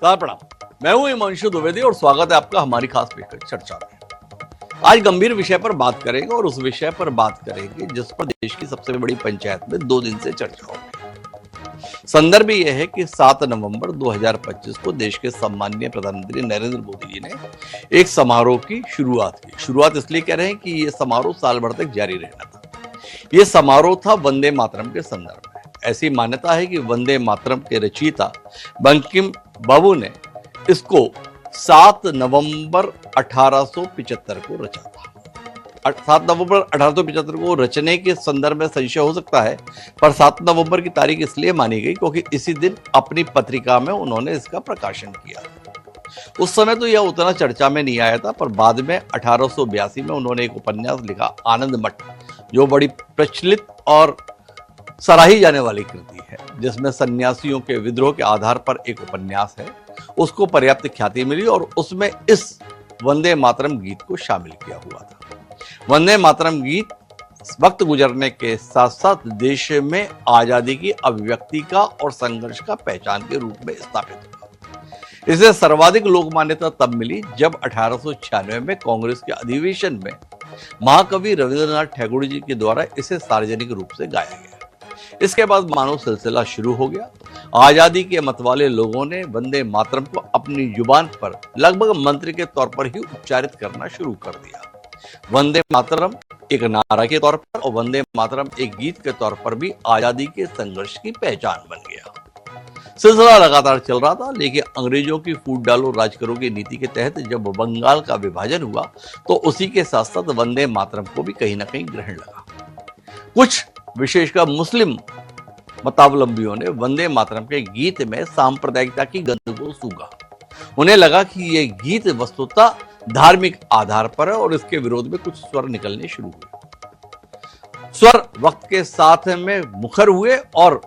नमस्कार प्रणाम। मैं हूं हिमांशु द्विवेदी और स्वागत है आपका हमारी खास पेशकश चर्चा में। आज गंभीर विषय पर बात करेंगे और उस विषय पर बात करेंगे जिस पर देश की सबसे बड़ी पंचायत में 2 दिन से चर्चा हो रही। संदर्भ यह है कि 7 नवंबर 2025 को देश के सम्माननीय प्रधानमंत्री नरेंद्र मोदी जी ने एक समारोह की शुरुआत की। शुरुआत इसलिए कह रहे हैं कि यह समारोह साल भर तक जारी रहना था। यह समारोह था वंदे मातरम के संदर्भ में। ऐसी मान्यता है कि वंदे मातरम के रचयिता बंकिम बाबू ने इसको 7 नवंबर 1875 को रचा था। 7 नवंबर 1875 को रचने के संदर्भ में संशय हो सकता है, पर 7 नवंबर की तारीख इसलिए मानी गई क्योंकि इसी दिन अपनी पत्रिका में उन्होंने इसका प्रकाशन किया। उस समय तो यह उतना चर्चा में नहीं आया था, पर बाद में 1882 में उन्होंने एक उपन्यास लिखा आनंद मठ, जो बड़ी प्रचलित और सराही जाने वाली कृति है, जिसमें सन्यासियों के विद्रोह के आधार पर एक उपन्यास है। उसको पर्याप्त ख्याति मिली और उसमें इस वंदे मातरम गीत को शामिल किया हुआ था। वंदे मातरम गीत वक्त गुजरने के साथ साथ देश में आजादी की अभिव्यक्ति का और संघर्ष का पहचान के रूप में स्थापित हुआ। इसे सर्वाधिक लोक मान्यता तब मिली जब 1896 में कांग्रेस के अधिवेशन में महाकवि रविंद्रनाथ टैगोर जी के द्वारा इसे सार्वजनिक रूप से गाया गया। इसके बाद मानव सिलसिला शुरू हो गया। आजादी के मतवाले लोगों ने वंदे मातरम को अपनी जुबान पर लगभग मंत्र के तौर पर ही उच्चारित करना शुरू कर दिया। वंदे मातरम एक नारा के तौर पर और वंदे मातरम एक गीत के तौर पर भी आजादी के संघर्ष की पहचान बन गया। सिलसिला लगातार चल रहा था, लेकिन अंग्रेजों की फूट डालो राज करो की नीति के तहत जब बंगाल का विभाजन हुआ तो उसी के साथ साथ वंदे मातरम को भी कहीं ना कहीं ग्रहण लगा। कुछ विशेषकर मुस्लिम मतावलंबियों ने वंदे मातरम के गीत में सांप्रदायिकता की गंध को सूंघा। उन्हें लगा कि यह गीत वस्तुतः धार्मिक आधार पर है और इसके विरोध में कुछ स्वर निकलने शुरू हुए। स्वर वक्त के साथ में मुखर हुए और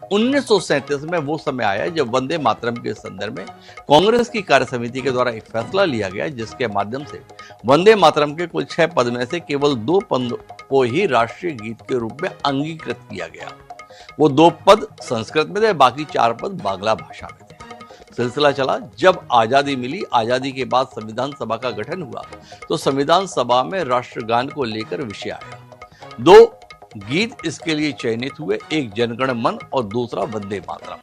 1937 में वो समय आया जब वंदे मातरम के संदर्भ में कांग्रेस की कार्य समिति के द्वारा एक फैसला लिया गया, जिसके माध्यम से वंदे मातरम के कुल 6 पद में से केवल 2 पद को ही राष्ट्रीय गीत के रूप में अंगीकृत किया गया। वो 2 पद संस्कृत में थे, बाकी 4 पद बांग्ला भाषा में थे। सिलसिला चला। जब आजादी मिली, आजादी के बाद संविधान सभा का गठन हुआ तो संविधान सभा में राष्ट्रगान को लेकर विषय आया। 2 गीत इसके लिए चयनित हुए, एक जनगण मन और दूसरा वंदे मातरम।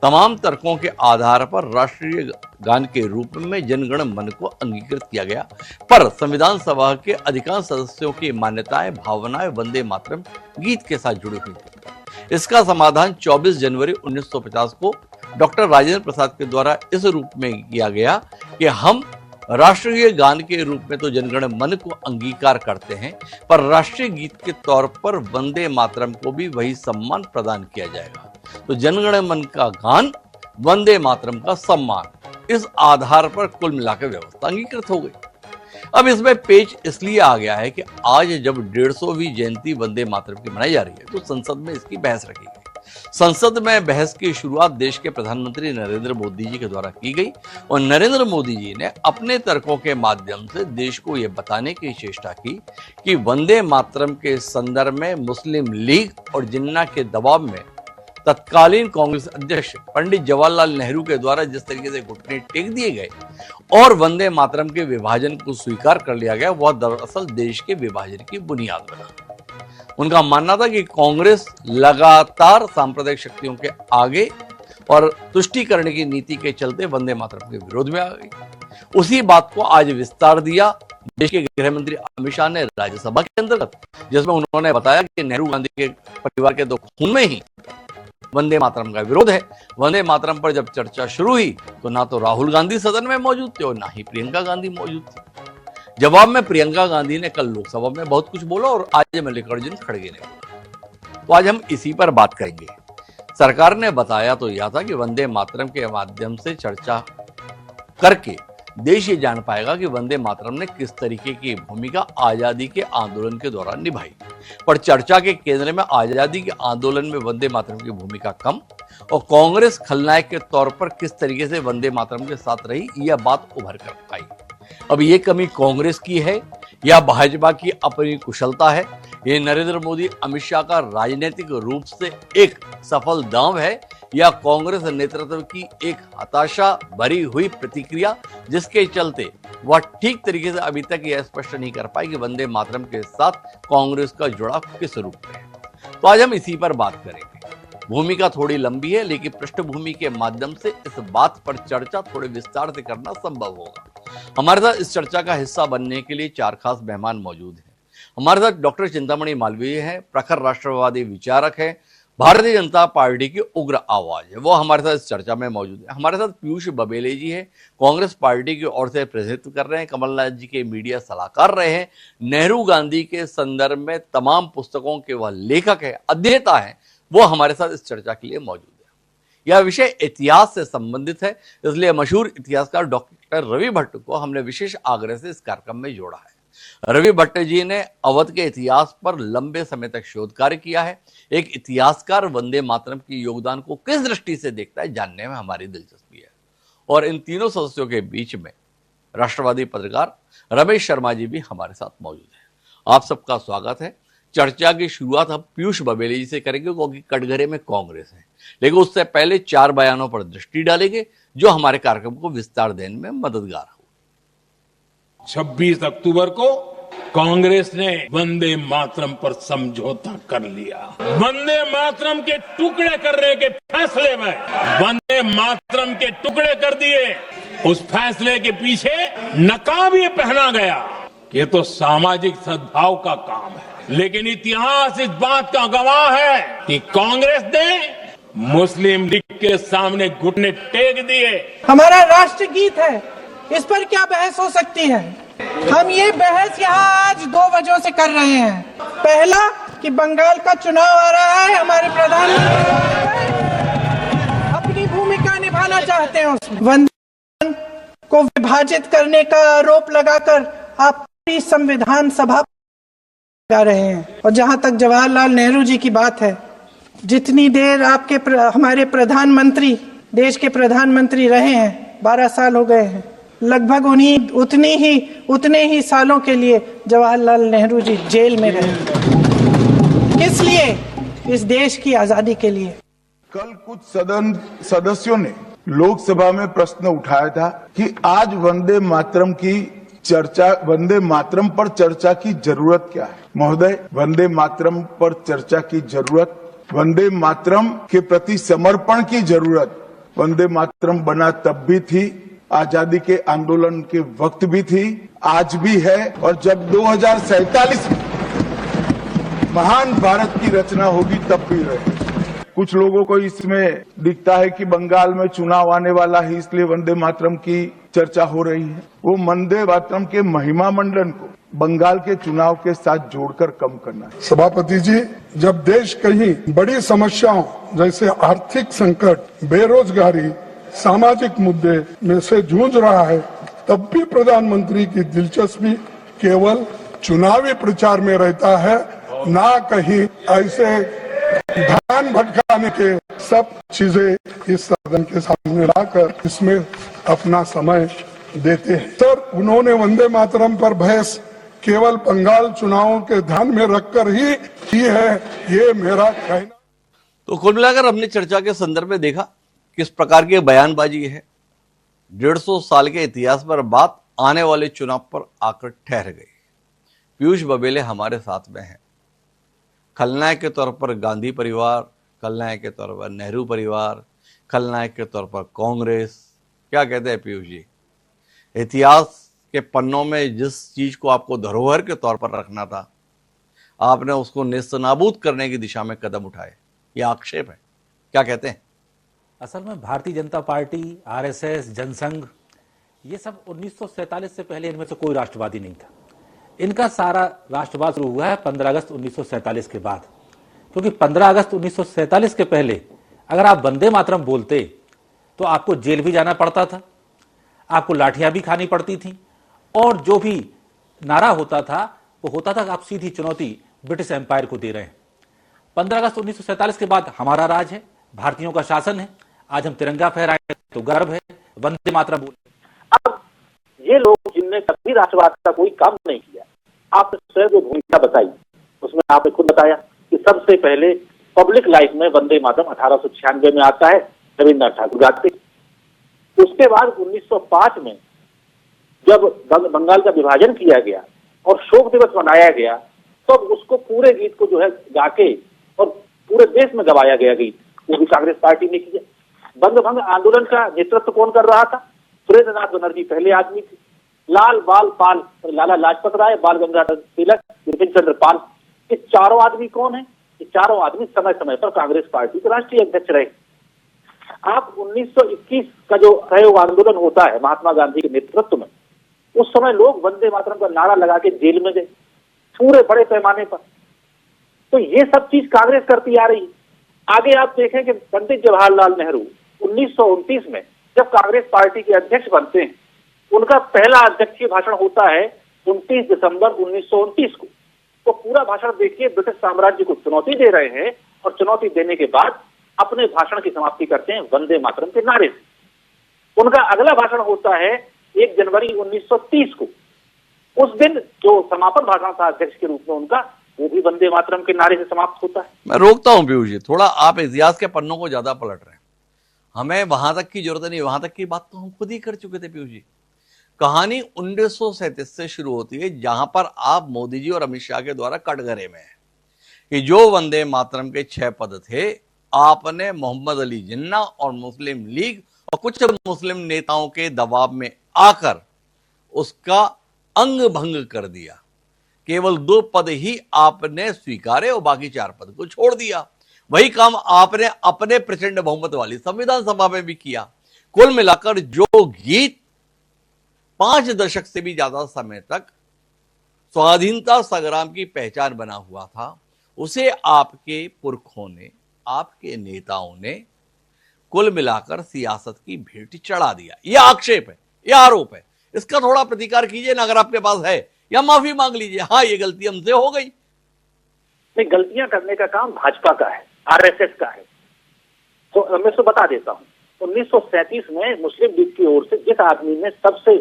तमाम तर्कों के आधार पर राष्ट्रीय गान के रूप में जनगण मन को अंगीकृत किया गया, पर संविधान सभा के अधिकांश सदस्यों की मान्यताएं भावनाएं वंदे मातरम गीत के साथ जुड़ी हुई थी। इसका समाधान 24 जनवरी 1950 को डॉक्टर राजेंद्र प्रसाद के द्वारा इस रूप में किया गया कि हम राष्ट्रीय गान के रूप में तो जनगण मन को अंगीकार करते हैं, पर राष्ट्रीय गीत के तौर पर वंदे मातरम को भी वही सम्मान प्रदान किया जाएगा। तो जनगण मन का गान, वंदे मातरम का सम्मान, इस आधार पर कुल मिलाकर व्यवस्था अंगीकृत हो गई। अब इसमें पेच इसलिए आ गया है कि आज जब 150वीं जयंती वंदे मातरम की मनाई जा रही है तो संसद में इसकी बहस रखी गई। संसद में बहस की शुरुआत देश के प्रधानमंत्री नरेंद्र मोदी जी के द्वारा की गई और नरेंद्र मोदी जी ने अपने तर्कों के माध्यम से देश को यह बताने की चेष्टा की कि वंदे मातरम के संदर्भ में मुस्लिम लीग और जिन्ना के दबाव में तत्कालीन कांग्रेस अध्यक्ष पंडित जवाहरलाल नेहरू के द्वारा जिस तरीके से घुटने टेक दिए गए और वंदे मातरम के विभाजन को स्वीकार कर लिया गया, वह दरअसल देश के विभाजन की बुनियाद बना। उनका मानना था कि कांग्रेस लगातार सांप्रदायिक शक्तियों के आगे और तुष्टीकरण की नीति के चलते वंदे मातरम के विरोध में आ गई। उसी बात को आज विस्तार दिया देश के गृह मंत्री अमित शाह ने राज्यसभा के अंतर्गत, जिसमें उन्होंने बताया कि नेहरू गांधी के परिवार के 2 खून में ही वंदे मातरम का विरोध है। वंदे मातरम पर जब चर्चा शुरू हुई तो ना तो राहुल गांधी सदन में मौजूद थे और ना ही प्रियंका गांधी मौजूद थी। जवाब में प्रियंका गांधी ने कल लोकसभा में बहुत कुछ बोला और आज मल्लिकार्जुन खड़गे ने बोला। तो आज हम इसी पर बात करेंगे। सरकार ने बताया तो यह था कि वंदे मातरम के माध्यम से चर्चा करके देश ये जान पाएगा कि वंदे मातरम ने किस तरीके की भूमिका आजादी के आंदोलन के दौरान निभाई। पर चर्चा के केंद्र में आजादी के आंदोलन में वंदे मातरम की भूमिका कम और कांग्रेस खलनायक के तौर पर किस तरीके से वंदे मातरम के साथ रही, यह बात उभर कर आई। अब ये कमी कांग्रेस की है या भाजपा की अपनी कुशलता है? ये नरेंद्र मोदी अमित शाह का राजनीतिक रूप से एक सफल दांव है या कांग्रेस नेतृत्व की एक हताशा भरी हुई प्रतिक्रिया, जिसके चलते वह ठीक तरीके से अभी तक यह स्पष्ट नहीं कर पाई कि वंदे मातरम के साथ कांग्रेस का जुड़ाव किस रूप में है? तो आज हम इसी पर बात करेंगे। भूमिका थोड़ी लंबी है, लेकिन पृष्ठभूमि के माध्यम से इस बात पर चर्चा थोड़े विस्तार से करना संभव होगा। हमारे साथ इस चर्चा का हिस्सा बनने के लिए चार खास मेहमान मौजूद हैं। हमारे साथ डॉक्टर चिंतामणि मालवीय हैं, प्रखर राष्ट्रवादी विचारक हैं, भारतीय जनता पार्टी की उग्र आवाज है, वो हमारे साथ इस चर्चा में मौजूद है। हमारे साथ पीयूष बबेले जी हैं, कांग्रेस पार्टी की ओर से प्रतिनिधित्व कर रहे हैं, कमलनाथ जी के मीडिया सलाहकार रहे हैं, नेहरू गांधी के संदर्भ में तमाम पुस्तकों के वह लेखक है, अध्येता है, वो हमारे साथ इस चर्चा के लिए मौजूद है। यह विषय इतिहास से संबंधित है, इसलिए मशहूर इतिहासकार डॉक्टर रवि भट्ट को हमने विशेष आग्रह से इस कार्यक्रम में जोड़ा है। रवि भट्ट जी ने अवध के इतिहास पर लंबे समय तक शोध कार्य किया है। एक इतिहासकार वंदे मातरम के योगदान को किस दृष्टि से देखता है, जानने में हमारी दिलचस्पी है। और इन तीनों सदस्यों के बीच में राष्ट्रवादी पत्रकार रमेश शर्मा जी भी हमारे साथ मौजूद है। आप सबका स्वागत है। चर्चा की शुरुआत हम पीयूष बबेले जी से करेंगे, क्योंकि कटघरे में कांग्रेस है, लेकिन उससे पहले चार बयानों पर दृष्टि डालेंगे जो हमारे कार्यक्रम को विस्तार देने में मददगार हो। 26 अक्टूबर को कांग्रेस ने वंदे मातरम पर समझौता कर लिया। वंदे मातरम के टुकड़े करने के फैसले में वंदे मातरम के टुकड़े कर दिए। उस फैसले के पीछे नकाब ये पहना गया। ये तो सामाजिक सद्भाव का काम है, लेकिन इतिहास इस बात का गवाह है कि कांग्रेस ने मुस्लिम लीग के सामने घुटने टेक दिए। हमारा राष्ट्रगीत है, इस पर क्या बहस हो सकती है? हम ये बहस यहाँ आज दो वजहों से कर रहे हैं। पहला कि बंगाल का चुनाव आ रहा है, हमारे प्रधानमंत्री अपनी भूमिका निभाना चाहते हैं उसमें। वंदे को विभाजित करने का आरोप लगाकर आप पूरी संविधान सभा जा रहे हैं। और जहां तक जवाहरलाल नेहरू जी की बात है, जितनी देर आपके हमारे प्रधानमंत्री देश के प्रधानमंत्री रहे हैं, 12 साल हो गए हैं, लगभग उतने ही सालों के लिए जवाहरलाल नेहरू जी जेल में रहे। किस लिए? इस देश की आजादी के लिए। कल कुछ सदन सदस्यों ने लोकसभा में प्रश्न उठाया था कि आज वंदे मातरम पर चर्चा की जरूरत क्या है। महोदय, वंदे मातरम पर चर्चा की जरूरत, वंदे मातरम के प्रति समर्पण की जरूरत वंदे मातरम बना तब भी थी, आजादी के आंदोलन के वक्त भी थी, आज भी है, और जब 2047 में महान भारत की रचना होगी तब भी रहे। कुछ लोगों को इसमें दिखता है कि बंगाल में चुनाव आने वाला है, इसलिए वंदे मातरम की चर्चा हो रही है। वो वंदे मातरम के महिमा मंडन को बंगाल के चुनाव के साथ जोड़कर कम करना है। सभापति जी, जब देश कहीं बड़ी समस्याओं जैसे आर्थिक संकट, बेरोजगारी, सामाजिक मुद्दे में से जूझ रहा है, तब भी प्रधानमंत्री की दिलचस्पी केवल चुनावी प्रचार में रहता है, ना कहीं ऐसे ध्यान भटकाने के सब चीजें इस सदन के सामने लाकर इसमें अपना समय देते हैं। सर, उन्होंने वंदे मातरम पर बहस केवल बंगाल चुनावों के ध्यान में रखकर ही की है, ये मेरा कहना। तो कुल मिलाकर हमने चर्चा के संदर्भ में देखा किस प्रकार की बयानबाजी है। 150 साल के इतिहास पर बात आने वाले चुनाव पर आकर ठहर गई। पीयूष बबेले हमारे साथ में हैं। खलनायक के तौर पर गांधी परिवार, खलनायक के तौर पर नेहरू परिवार, खलनायक के तौर पर कांग्रेस। क्या कहते हैं पीयूष जी? इतिहास के पन्नों में जिस चीज को आपको धरोहर के तौर पर रखना था, आपने उसको नेस्तनाबूद करने की दिशा में कदम उठाए, यह आक्षेप है। क्या कहते हैं? असल में भारतीय जनता पार्टी, आरएसएस, जनसंघ, ये सब 1947 से पहले इनमें से कोई राष्ट्रवादी नहीं था। इनका सारा राष्ट्रवाद शुरू हुआ है 15 अगस्त 1947 के बाद, क्योंकि 15 अगस्त 1947 के पहले अगर आप वंदे मातरम बोलते तो आपको जेल भी जाना पड़ता था, आपको लाठियां भी खानी पड़ती थी, और जो भी नारा होता था वो होता था कि आप सीधी चुनौती ब्रिटिश एम्पायर को दे रहे हैं। 15 अगस्त 1947 के बाद हमारा राज है, भारतीयों का शासन है। आज हम तिरंगा फहराए तो गर्व है, वंदे मातरम बोले। अब ये लोग जिनने कभी राष्ट्रवाद का कोई काम नहीं किया, आपने स्वयं जो भूमिका बताई उसमें आपने खुद बताया कि सबसे पहले पब्लिक लाइफ में वंदे मातरम 1896 में आता है, रविन्द्रनाथ ठाकुर गाते। उसके बाद 1905 में जब बंगाल का विभाजन किया गया और शोक दिवस मनाया गया, तब तो उसको पूरे गीत को जो है गाके और पूरे देश में गवाया गया गीत, वो भी कांग्रेस पार्टी ने किया। बंगभंग आंदोलन का नेतृत्व कौन कर रहा था? सुरेंद्रनाथ बनर्जी पहले आदमी थे। लाल बाल पाल, लाला लाजपत राय, बाल गंगाधर तिलक, बिपिन चंद्र पाल, ये चारों आदमी कौन है? ये चारों आदमी समय समय पर कांग्रेस पार्टी के राष्ट्रीय अध्यक्ष रहे। आप 1921 का जो सहयोग आंदोलन होता है महात्मा गांधी के नेतृत्व में, उस समय लोग वंदे मातरम का नारा लगा के जेल में गए पूरे बड़े पैमाने पर। तो ये सब चीज कांग्रेस करती आ रही है। आगे आप देखें कि पंडित जवाहरलाल नेहरू 1929 में जब कांग्रेस पार्टी के अध्यक्ष बनते हैं, उनका पहला अध्यक्षीय भाषण होता है 29 दिसंबर 1929 को। तो पूरा भाषण देखिए, ब्रिटिश साम्राज्य को चुनौती दे रहे हैं और चुनौती देने के बाद अपने भाषण की समाप्ति करते हैं वंदे मातरम के नारे से। उनका अगला भाषण होता है 1 जनवरी 1930 को। उस दिन जो समापन भाषण था अध्यक्ष के रूप में उनका, वो भी वंदे मातरम के नारे से समाप्त होता है। मैं रोकता हूं पीयूष जी, थोड़ा आप इतिहास के पन्नों को ज्यादा पलट रहे हैं। हमें वहां तक की जरूरत नहीं, वहां तक की बात तो हम खुद ही कर चुके थे पीयूष जी। कहानी 1937 से शुरू होती है, जहां पर आप मोदी जी और अमित शाह के द्वारा कटघरे में है कि जो वंदे मातरम के 6 पद थे, आपने मोहम्मद अली जिन्ना और मुस्लिम लीग और कुछ मुस्लिम नेताओं के दबाव में आकर उसका अंग भंग कर दिया। केवल 2 पद ही आपने स्वीकारे और बाकी 4 पद को छोड़ दिया। वही काम आपने अपने प्रचंड बहुमत वाली संविधान सभा में भी किया। कुल मिलाकर जो गीत 5 दशक से भी ज्यादा समय तक स्वाधीनता संग्राम की पहचान बना हुआ था, उसे आपके पुरखों ने, आपके नेताओं ने कुल मिलाकर सियासत की भेंट चढ़ा दिया। यह आक्षेप है, यह आरोप है। इसका थोड़ा प्रतिकार कीजिए ना, अगर आपके पास है, या माफी मांग लीजिए, हाँ ये गलती हमसे हो गई। नहीं, गलतियां करने का काम भाजपा का है, आरएसएस का है। तो मैं इसको बता देता हूं, 1937 में मुस्लिम लीग की ओर से जिस आदमी ने सबसे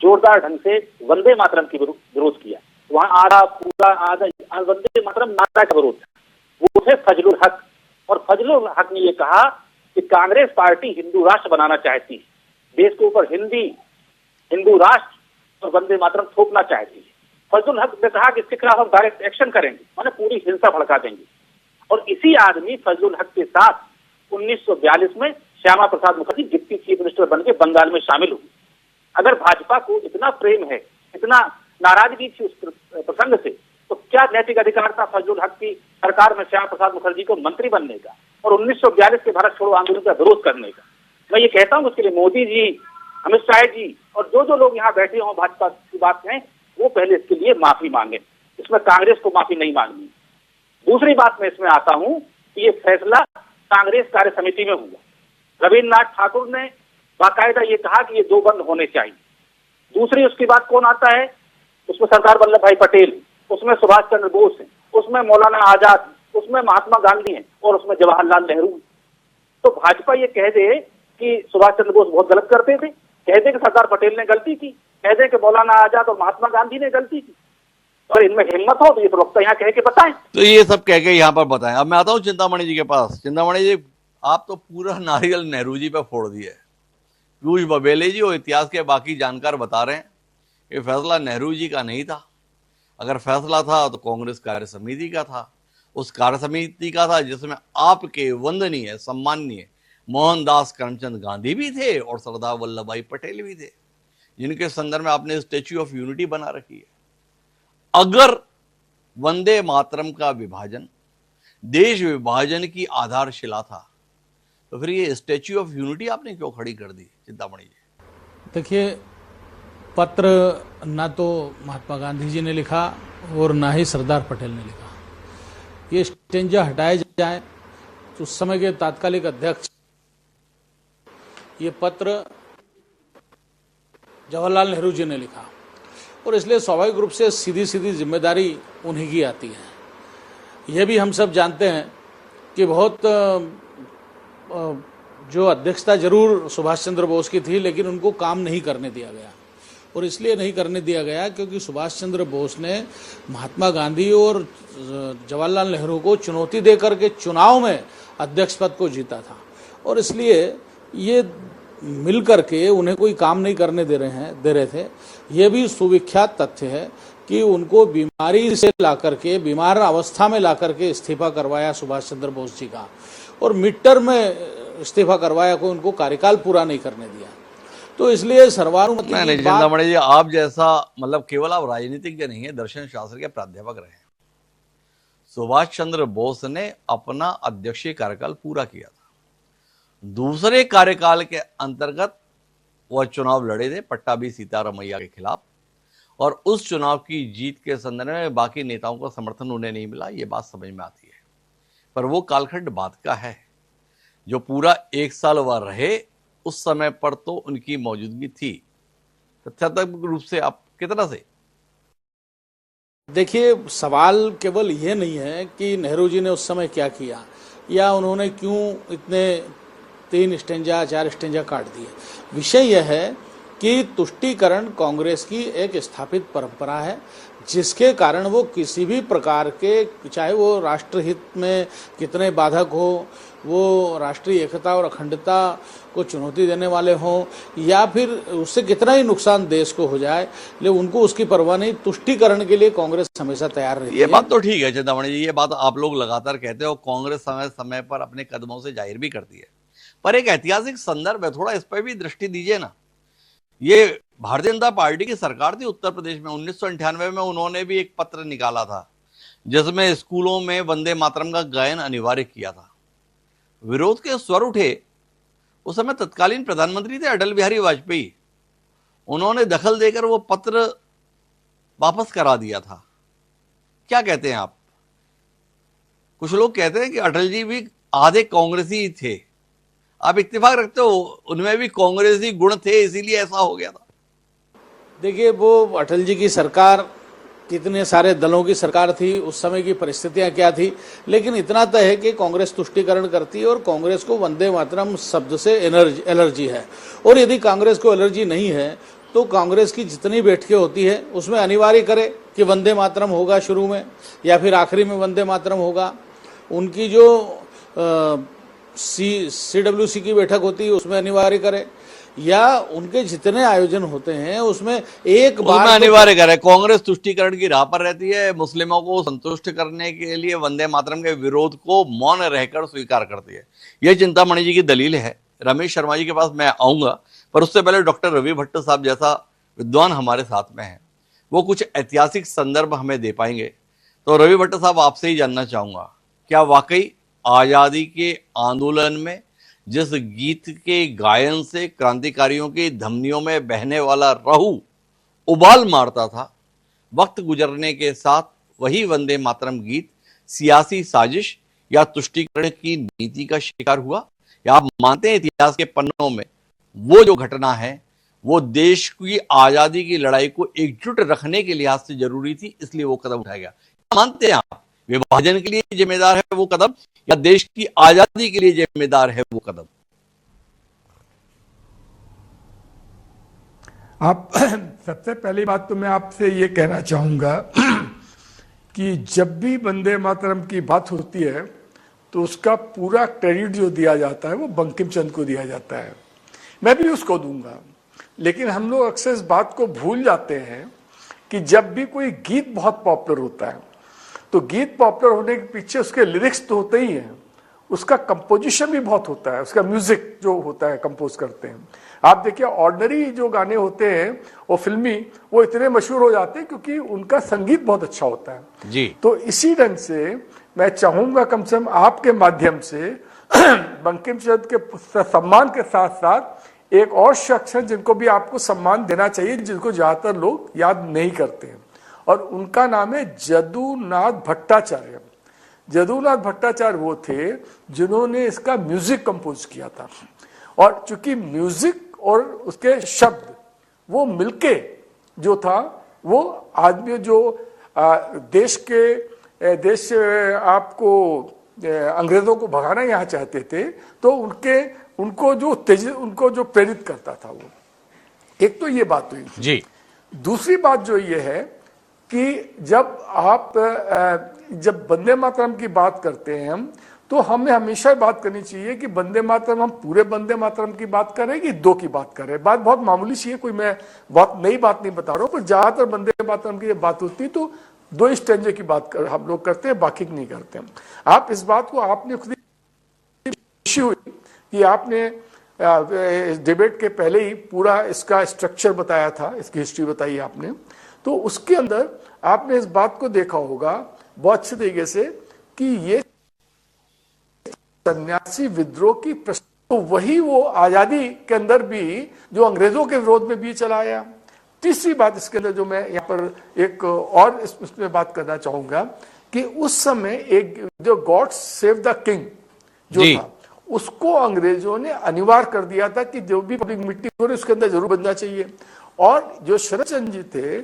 जोरदार ढंग से वंदे मातरम की विरोध किया, वहां आधा पूरा आधा वंदे मातरम नारा का विरोध था, वो थे फजलुल हक। और फजलुल हक ने यह कहा कि कांग्रेस पार्टी हिंदू राष्ट्र बनाना चाहती है, देश के ऊपर हिंदू राष्ट्र और वंदे मातरम थोपना चाहती है। फजलुल हक ने कहा कि इसके खिलाफ हम डायरेक्ट एक्शन करेंगे, माने पूरी हिंसा भड़का देंगे। और इसी आदमी फजलुल हक के साथ 1942 में Shyama Prasad Mukherjee deputy chief minister बन के बंगाल में शामिल हुए। अगर भाजपा को इतना प्रेम है, इतना नाराजगी थी उस प्रसंग से, तो क्या नैतिक अधिकार था फजलुल हक की सरकार में श्यामा प्रसाद मुखर्जी को मंत्री बनने का और 1942 के भारत छोड़ो आंदोलन का विरोध करने का? मैं ये कहता हूं उसके लिए मोदी जी, अमित शाह जी और जो लोग यहाँ बैठे हों भाजपा की बात कहें, वो पहले इसके लिए माफी मांगे। इसमें कांग्रेस को माफी नहीं मांगनी। दूसरी बात मैं इसमें आता हूं कि ये फैसला कांग्रेस कार्य समिति में हुआ। रविन्द्रनाथ ठाकुर ने बाकायदा ये कहा कि ये 2 बंद होने चाहिए। दूसरी उसकी बात कौन आता है? उसमें सरदार वल्लभ भाई पटेल, उसमें सुभाष चंद्र बोस है, उसमें मौलाना आजाद, उसमें महात्मा गांधी हैं और उसमें जवाहरलाल नेहरू। तो भाजपा ये कह दे कि सुभाष चंद्र बोस बहुत गलत करते थे, कह दे कि सरदार पटेल ने गलती की, कह दे कि मौलाना आजाद और महात्मा गांधी ने गलती की, और इनमें हिम्मत हो तो ये प्रवक्ता यहाँ कह के बताएं। तो ये सब कह के यहाँ पर बताएं। अब मैं आता हूँ चिंतामणि जी के पास। चिंतामणि जी, आप तो पूरा नारियल नेहरू जी पे फोड़ दिए। पीयूष बबेले जी और इतिहास के बाकी जानकार बता रहे हैं कि फैसला नेहरू जी का नहीं था। अगर फैसला था तो कांग्रेस कार्य समिति का था। उस कार्य समिति का था जिसमें आपके वंदनीय, सम्माननीय मोहनदास करमचंद गांधी भी थे और सरदार वल्लभ भाई पटेल भी थे, जिनके संदर्भ में आपने स्टैच्यू ऑफ यूनिटी बना रखी है। अगर वंदे मातरम का विभाजन देश विभाजन की आधारशिला था, तो फिर ये स्टैच्यू ऑफ यूनिटी आपने क्यों खड़ी कर दी? चिंतामणि जी, देखिए, पत्र ना तो महात्मा गांधी जी ने लिखा और ना ही सरदार पटेल ने लिखा। ये स्टेंजा हटाए जाए तो उस समय के तात्कालिक अध्यक्ष, ये पत्र जवाहरलाल नेहरू जी ने लिखा और इसलिए स्वाभाविक रूप से सीधी सीधी जिम्मेदारी उन्हीं की आती है। यह भी हम सब जानते हैं कि बहुत जो अध्यक्षता जरूर सुभाष चंद्र बोस की थी, लेकिन उनको काम नहीं करने दिया गया और इसलिए नहीं करने दिया गया क्योंकि सुभाष चंद्र बोस ने महात्मा गांधी और जवाहरलाल नेहरू को चुनौती देकर के चुनाव में अध्यक्ष पद को जीता था, और इसलिए ये मिल करके उन्हें कोई काम नहीं करने दे रहे थे। ये भी सुविख्यात तथ्य है कि उनको बीमारी से लाकर के, बीमार अवस्था में लाकर के इस्तीफा करवाया सुभाष चंद्र बोस जी का, और मिड टर्म में इस्तीफा करवाया, कोई उनको कार्यकाल पूरा नहीं करने दिया। तो इसलिए सर्वानुमति नहीं चिंतामणि जी, आप जैसा मतलब केवल आप राजनीतिज्ञ नहीं है, दर्शन शास्त्र के प्राध्यापक रहे हैं। सुभाष चंद्र बोस ने अपना अध्यक्षीय कार्यकाल पूरा किया था, दूसरे कार्यकाल के अंतर्गत वह चुनाव लड़े थे पट्टाभी सीतारामैया के खिलाफ, और उस चुनाव की जीत के संदर्भ में बाकी नेताओं का समर्थन उन्हें नहीं मिला, ये बात समझ में आती है। पर वो कालखंड बात का है, जो पूरा 1 साल वह रहे उस समय पर तो उनकी मौजूदगी थी। तथ्यात्मक रूप से आप कितना से देखिए, सवाल केवल ये नहीं है कि नेहरू जी ने उस समय क्या किया या उन्होंने क्यों इतने 3 स्टेंजा 4 स्टेंजा काट दिए। विषय यह है कि तुष्टीकरण कांग्रेस की एक स्थापित परंपरा है, जिसके कारण वो किसी भी प्रकार के, चाहे वो राष्ट्रहित में कितने बाधक हो, वो राष्ट्रीय एकता और अखंडता को चुनौती देने वाले हों, या फिर उससे कितना ही नुकसान देश को हो जाए, लेकिन उनको उसकी परवाह नहीं। तुष्टीकरण के लिए कांग्रेस हमेशा तैयार रहती है। ये बात तो ठीक है चिंतामणि जी, ये बात आप लोग लगातार कहते हो, कांग्रेस समय समय पर अपने कदमों से जाहिर भी करती है, पर एक ऐतिहासिक संदर्भ है, थोड़ा इस पर भी दृष्टि दीजिए ना। ये भारतीय जनता पार्टी की सरकार थी उत्तर प्रदेश में, 1998 में उन्होंने भी एक पत्र निकाला था जिसमें स्कूलों में वंदे मातरम का गायन अनिवार्य किया था। विरोध के स्वर उठे, उस समय तत्कालीन प्रधानमंत्री थे अटल बिहारी वाजपेयी, उन्होंने दखल देकर वो पत्र वापस करा दिया था। क्या कहते हैं आप? कुछ लोग कहते हैं कि अटल जी भी आधे कांग्रेसी थे, आप इत्तेफाक रखते हो उनमें भी कांग्रेसी गुण थे, इसीलिए ऐसा हो गया था? देखिए, वो अटल जी की सरकार कितने सारे दलों की सरकार थी, उस समय की परिस्थितियां क्या थी, लेकिन इतना तय है कि कांग्रेस तुष्टीकरण करती है और कांग्रेस को वंदे मातरम शब्द से एलर्जी है। और यदि कांग्रेस को एलर्जी नहीं है तो कांग्रेस की जितनी बैठकें होती है उसमें अनिवार्य करे कि वंदे मातरम होगा शुरू में या फिर आखिरी में वंदे मातरम होगा। उनकी जो CWC की बैठक होती है उसमें अनिवार्य करे, या उनके जितने आयोजन होते हैं उसमें एक बार अनिवार्य करे। कांग्रेस तुष्टीकरण की राह पर रहती है, मुस्लिमों को संतुष्ट करने के लिए वंदे मातरम के विरोध को मौन रहकर स्वीकार करती है। यह चिंतामणि जी की दलील है। रमेश शर्मा जी के पास मैं आऊंगा, पर उससे पहले डॉक्टर रवि भट्ट साहब जैसा विद्वान हमारे साथ में है, वो कुछ ऐतिहासिक संदर्भ हमें दे पाएंगे। तो रवि भट्ट साहब, आपसे ही जानना चाहूंगा, क्या वाकई आजादी के आंदोलन में जिस गीत के गायन से क्रांतिकारियों की धमनियों में बहने वाला रहू उबाल मारता था, वक्त गुजरने के साथ वही वंदे मातरम गीत सियासी साजिश या तुष्टीकरण की नीति का शिकार हुआ? या आप मानते हैं इतिहास के पन्नों में वो जो घटना है वो देश की आजादी की लड़ाई को एकजुट रखने के लिहाज से जरूरी थी, इसलिए वो कदम उठाया गया? मानते हैं आप विभाजन के लिए जिम्मेदार है वो कदम, या देश की आजादी के लिए जिम्मेदार है वो कदम? आप सबसे पहली बात तो मैं आपसे ये कहना चाहूंगा कि जब भी वंदे मातरम की बात होती है तो उसका पूरा क्रेडिट जो दिया जाता है वो बंकिम चंद्र को दिया जाता है। मैं भी उसको दूंगा, लेकिन हम लोग अक्सर इस बात को भूल जाते हैं कि जब भी कोई गीत बहुत पॉपुलर होता है तो गीत पॉपुलर होने के पीछे उसके लिरिक्स तो होते ही हैं, उसका कंपोजिशन भी बहुत होता है, उसका म्यूजिक जो होता है कंपोज करते हैं। आप देखिए, ऑर्डिनरी जो गाने होते हैं वो फिल्मी, वो इतने मशहूर हो जाते हैं क्योंकि उनका संगीत बहुत अच्छा होता है जी। तो इसी ढंग से मैं चाहूंगा कम से कम आपके माध्यम से बंकिम चंद्र के सम्मान के साथ साथ एक और शख्स है जिनको भी आपको सम्मान देना चाहिए, जिनको ज्यादातर लोग याद नहीं करते हैं, और उनका नाम है जदुनाथ भट्टाचार्य। जदुनाथ भट्टाचार्य वो थे जिन्होंने इसका म्यूजिक कंपोज किया था, और चूंकि म्यूजिक और उसके शब्द वो मिलके जो था, वो आदमी जो देश से आपको अंग्रेजों को भगाना यहाँ चाहते थे, तो उनको जो प्रेरित करता था वो, एक तो ये बात हुई जी। दूसरी बात जो ये है कि जब वंदे मातरम की बात करते हैं हम, तो हमें हमेशा बात करनी चाहिए कि वंदे मातरम, हम पूरे वंदे मातरम की बात करें कि दो की बात करें। बात बहुत मामूली सी है, कोई मैं बहुत नई बात नहीं बता रहा हूं, पर ज्यादातर वंदे मातरम की जब बात होती है तो दो स्टेंजे की बात हम लोग करते हैं, बाकी की नहीं करते हैं। आप इस बात को आपने खुद खुशी हुई कि आपने इस डिबेट के पहले ही पूरा इसका स्ट्रक्चर बताया था, इसकी हिस्ट्री बताई आपने, तो उसके अंदर आपने इस बात को देखा होगा बहुत अच्छे तरीके से कि ये सन्यासी विद्रोह की तो वही वो आजादी के अंदर भी जो अंग्रेजों के विरोध में भी चलाया। तीसरी बात इसके अंदर जो मैं यहाँ पर एक और इसमें बात करना चाहूंगा कि उस समय एक जो गॉड सेव द किंग जो था, उसको अंग्रेजों ने अनिवार्य कर दिया था कि जो भी पब्लिक मीटिंग हो रही उसके अंदर जरूर बनना चाहिए। और जो शरद चंद्र जी थे,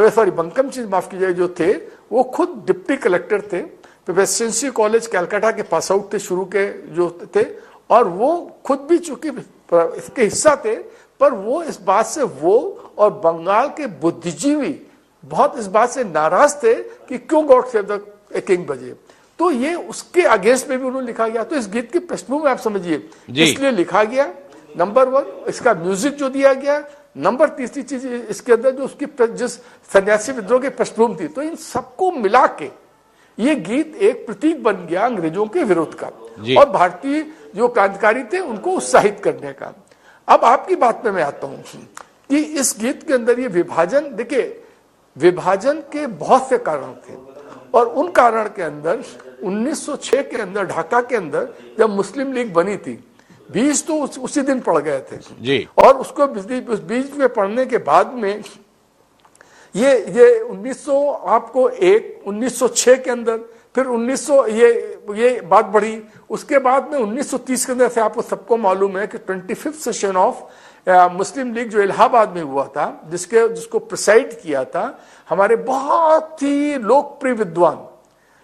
सॉरी बंकम चंद्र माफ कीजिए, जो थे वो खुद डिप्टी कलेक्टर थे, प्रेसिडेंसी कॉलेज कलकत्ता के पास आउट थे शुरू के जो थे, और वो खुद भी चूंकि इसके हिस्सा थे, पर वो इस बात से वो और बंगाल के बुद्धिजीवी बहुत इस बात से नाराज थे कि क्यों गॉड सेव द किंग बजे। तो ये उसके अगेंस्ट में भी उन्होंने लिखा गया। तो इस गीत की पृष्ठभूमि आप समझिए इसलिए लिखा गया, नंबर 1 इसका म्यूजिक जो दिया गया, नंबर तीसरी चीज इसके अंदर जो उसकी जिस सन्यासी विद्रोह की पृष्ठभूमि थी, तो इन सबको मिला के ये गीत एक प्रतीक बन गया अंग्रेजों के विरोध का और भारतीय जो क्रांतिकारी थे उनको उत्साहित करने का। अब आपकी बात में मैं आता हूं कि इस गीत के अंदर ये विभाजन, देखिए विभाजन के बहुत से कारण थे और उन कारण के अंदर 1906 के अंदर ढाका के अंदर जब मुस्लिम लीग बनी थी, बीज तो उसी दिन पड़ गए थे जी। और उसको उस बीज में पढ़ने के बाद में ये 1906 के अंदर फिर 1900 ये बात बढ़ी। उसके बाद में 1930 के अंदर से आपको सबको मालूम है कि 25th session of Muslim league जो इलाहाबाद में हुआ था, जिसको प्रिसाइड किया था हमारे बहुत ही लोकप्रिय विद्वान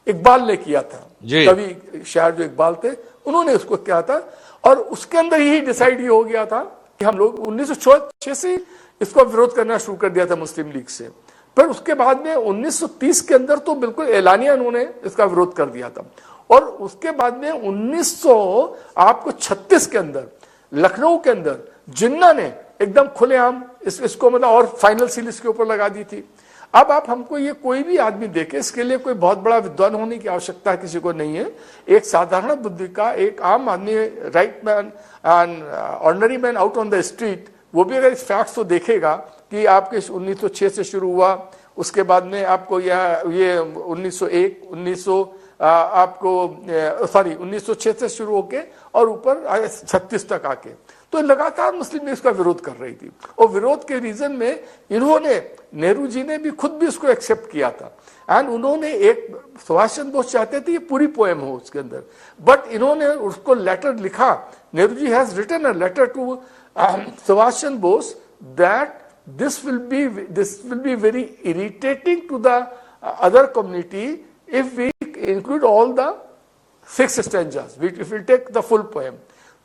इकबाल ने किया था, कवि शायर जो इकबाल थे उन्होंने उसको किया था। और उसके अंदर ही डिसाइड ये हो गया था कि हम लोग 1906 से इसको विरोध करना शुरू कर दिया था मुस्लिम लीग से। फिर उसके बाद में 1930 के अंदर तो बिल्कुल एलानिया उन्होंने इसका विरोध कर दिया था। और उसके बाद में 1936 के अंदर लखनऊ के अंदर जिन्ना ने एकदम खुलेआम इसको मतलब और फाइनल सील इसके ऊपर लगा दी थी। अब आप हमको ये कोई भी आदमी देखे, इसके लिए कोई बहुत बड़ा विद्वान होने की आवश्यकता किसी को नहीं है। एक साधारण बुद्धि का एक आम आदमी, right man and ordinary man out on the street, वो भी अगर इस फैक्ट्स को देखेगा कि आपके 1906 से शुरू हुआ, उसके बाद में आपको ये 1901 1906 से शुरू होके और ऊपर 36 तक आके, तो लगातार मुस्लिम लीग इसका विरोध कर रही थी। और विरोध के रीजन में इन्होंने, नेहरू जी ने भी खुद भी इसको एक्सेप्ट किया था एंड उन्होंने एक, सुभाष चंद्र बोस चाहते थे ये पूरी पोएम हो उसके अंदर, बट इन्होंने उसको लेटर लिखा, Nehru ji has written a letter to Subhash Chandra Bose that this will be very irritating to the other community if we include all the 6 stanzas, if we take the full poem।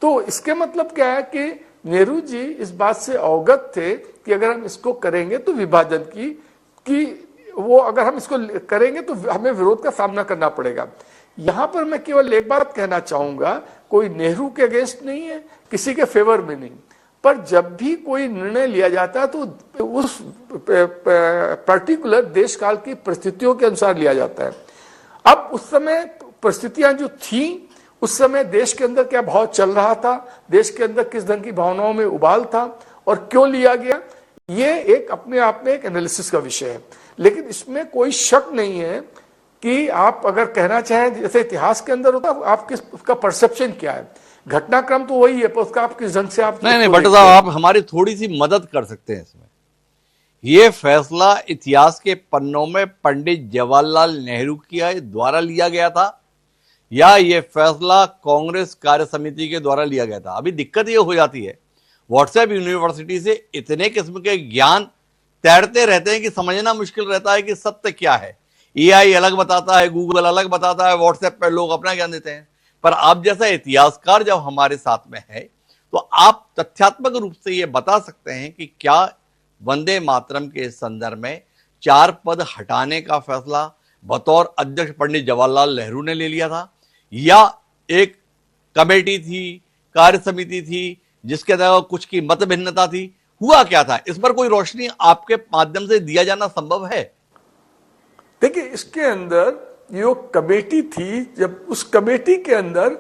तो इसके मतलब क्या है कि नेहरू जी इस बात से अवगत थे कि अगर हम इसको करेंगे तो विभाजन की वो अगर हम इसको करेंगे तो हमें विरोध का सामना करना पड़ेगा। यहां पर मैं केवल एक बात कहना चाहूंगा, कोई नेहरू के अगेंस्ट नहीं है, किसी के फेवर में नहीं, पर जब भी कोई निर्णय लिया जाता है तो उस पर्टिकुलर देश काल की परिस्थितियों के अनुसार लिया जाता है। अब उस समय परिस्थितियां जो थी, उस समय देश के अंदर क्या भाव चल रहा था, देश के अंदर किस ढंग की भावनाओं में उबाल था और क्यों लिया गया, ये एक अपने आप में एक एनालिसिस का विषय है। लेकिन इसमें कोई शक नहीं है कि आप अगर कहना चाहें जैसे इतिहास के अंदर होता, आप उसका परसेप्शन क्या है, घटनाक्रम तो वही है, पर उसका आप किस ढंग से आप नहीं भट्ट साहब, आप हमारी थोड़ी सी मदद कर सकते हैं इसमें। ये फैसला इतिहास के पन्नों में पंडित जवाहरलाल नेहरू के द्वारा लिया गया था या ये फैसला कांग्रेस कार्य समिति के द्वारा लिया गया था? अभी दिक्कत ये हो जाती है, व्हाट्सएप यूनिवर्सिटी से इतने किस्म के ज्ञान तैरते रहते हैं कि समझना मुश्किल रहता है कि सत्य क्या है। एआई अलग बताता है, गूगल अलग बताता है, व्हाट्सएप पर लोग अपना ज्ञान देते हैं। पर आप जैसा इतिहासकार जब हमारे साथ में है तो आप तथ्यात्मक रूप से यह बता सकते हैं कि क्या वंदे मातरम के संदर्भ में 4 पद हटाने का फैसला बतौर अध्यक्ष पंडित जवाहरलाल नेहरू ने ले लिया था, या एक कमेटी थी, कार्य समिति थी जिसके तहत कुछ की मत भिन्नता थी? हुआ क्या था? इस पर कोई रोशनी आपके माध्यम से दिया जाना संभव है? देखिए, इसके अंदर जो कमेटी थी, जब उस कमेटी के अंदर